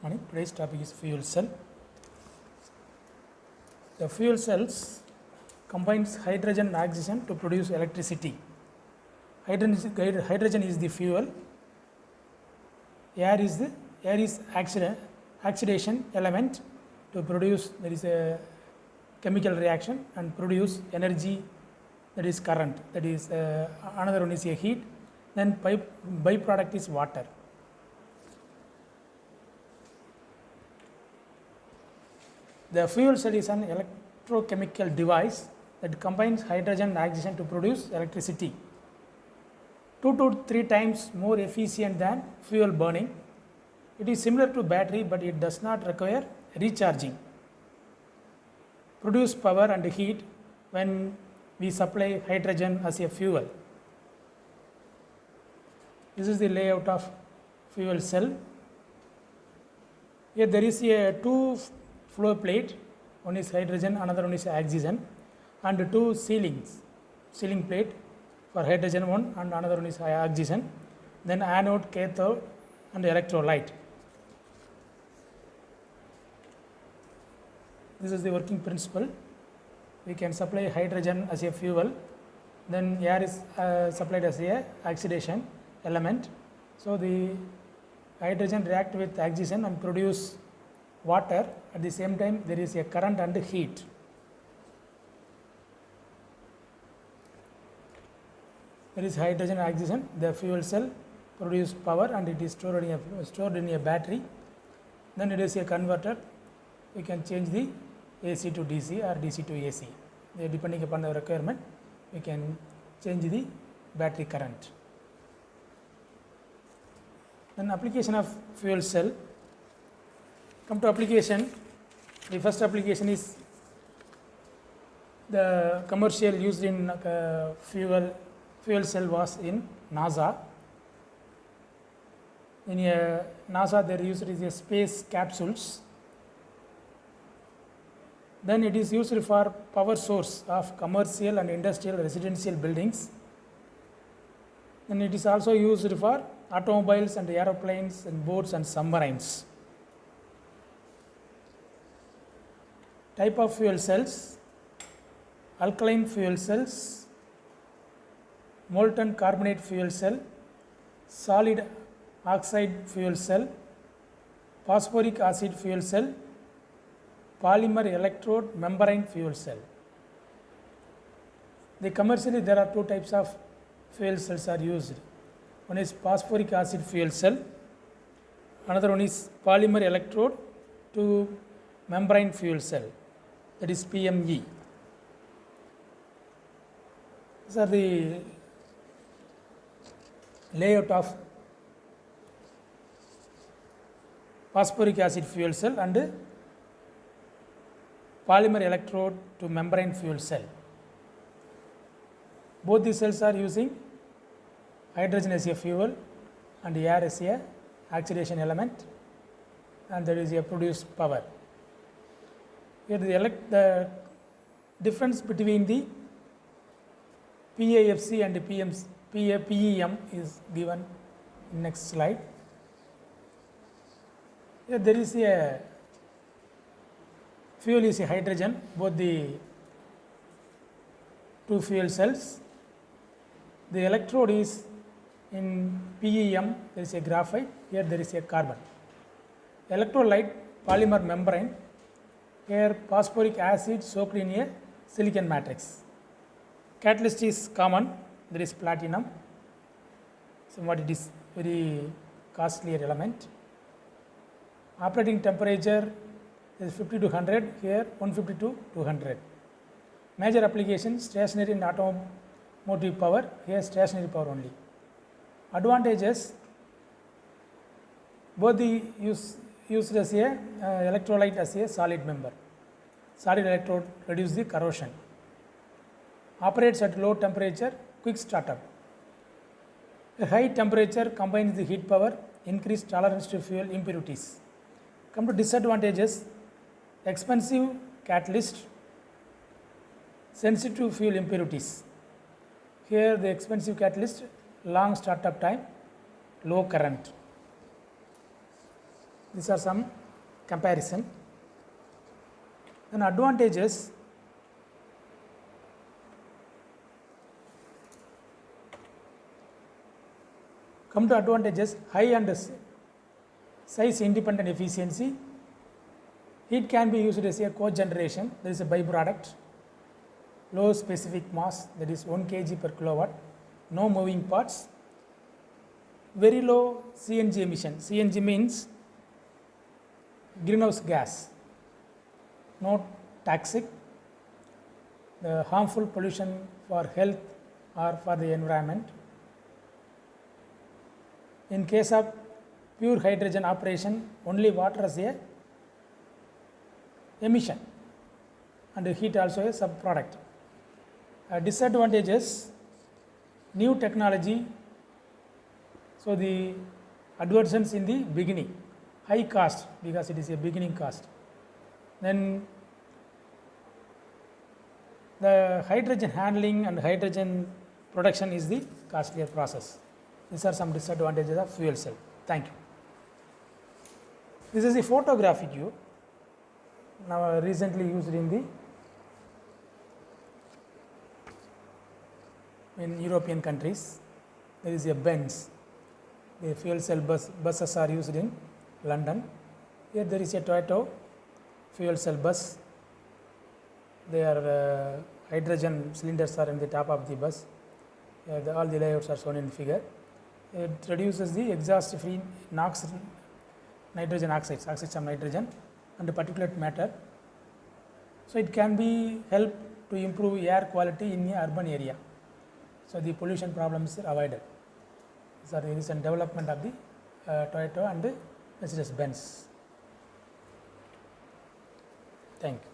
Morning. Today's topic is fuel cell. The fuel cells combines hydrogen and oxygen to produce electricity. Hydrogen is the fuel. Air is oxidation element to produce. There is a chemical reaction and produce energy, that is current. That is another one is a heat. Then byproduct is water. The fuel cell is an electrochemical device that combines hydrogen and oxygen to produce electricity. 2 to 3 times more efficient than fuel burning. It is similar to battery, but it does not require recharging. Produce power and heat when we supply hydrogen as a fuel. This is the layout of fuel cell. Here there is a 2 flow plate, one is hydrogen, another one is oxygen, and 2 sealing plate for hydrogen one and another one is oxygen, then anode, cathode and electrolyte. This is the working principle. We can supply hydrogen as a fuel, then air is supplied as a oxidation element. So the hydrogen react with oxygen and produce water. At the same time there is a current and heat. There is hydrogen and oxygen. The fuel cell produce power and it is stored in a battery. Then it is a converter. We can change the AC to DC or DC to AC. Depending upon the requirement, we can change the battery current. Then application of fuel cell. Come to application. The first application is the commercial used in fuel cell was in NASA. In NASA they used is a space capsules. Then it is used for power source of commercial and industrial residential buildings. Then it is also used for automobiles and aeroplanes and boats and submarines. Type of fuel cells: alkaline fuel cells, molten carbonate fuel cell, solid oxide fuel cell, phosphoric acid fuel cell, polymer electrode membrane fuel cell. Commercially there are 2 types of fuel cells are used. One is phosphoric acid fuel cell, another one is polymer electrode to membrane fuel cell, that is PME. These are the layout of phosphoric acid fuel cell and polymer electrode to membrane fuel cell. Both the cells are using hydrogen as a fuel and air as a oxidation element, and there is a produced power. Here the difference between the PAFC and PEM is given in next slide. Here there is a fuel is a hydrogen, both the 2 fuel cells. The electrode is in PEM, there is a graphite, here there is a carbon. Electrolyte, polymer membrane, here phosphoric acid soaked in a silicon matrix. Catalyst is common, there is platinum, somewhat it is very costlier element. Operating temperature is 50 to 100, here 150 to 200. Major application: stationary and automotive power, here stationary power only. Advantages: both the used as a electrolyte as a solid member. Solid electrode reduce the corrosion. Operates at low temperature, quick startup. A high temperature combines the heat power, increased tolerance to fuel impurities. Come to disadvantages: expensive catalyst, sensitive to fuel impurities. Here the expensive catalyst, long startup time, low current. These are some comparison. Then advantages. Come to advantages: high and size independent efficiency. Heat can be used as a cogeneration, that is a byproduct. Low specific mass, that is 1 kg per kilowatt. No moving parts. Very low CNG emission. CNG means greenhouse gas. Not toxic. The harmful pollution for health or for the environment. In case of pure hydrogen operation, only water as a emission and heat also a subproduct. Disadvantages: new technology. So the adversions in the beginning, high cost because it is a beginning cost. Then the hydrogen handling and hydrogen production is the costlier process. These are some disadvantages of fuel cell. Thank you. This is a photographic view, now recently used in European countries. There is a Benz. The fuel cell buses are used in London. Here there is a Toyota fuel cell bus. Their hydrogen cylinders are in the top of the bus. All the layouts are shown in the figure. It reduces the exhaust free NOx, nitrogen oxides of nitrogen and particulate matter. So it can be help to improve air quality in the urban area. So the pollution problems are avoided. These are the recent development of the Toyota and the Mercedes Benz. Thank you.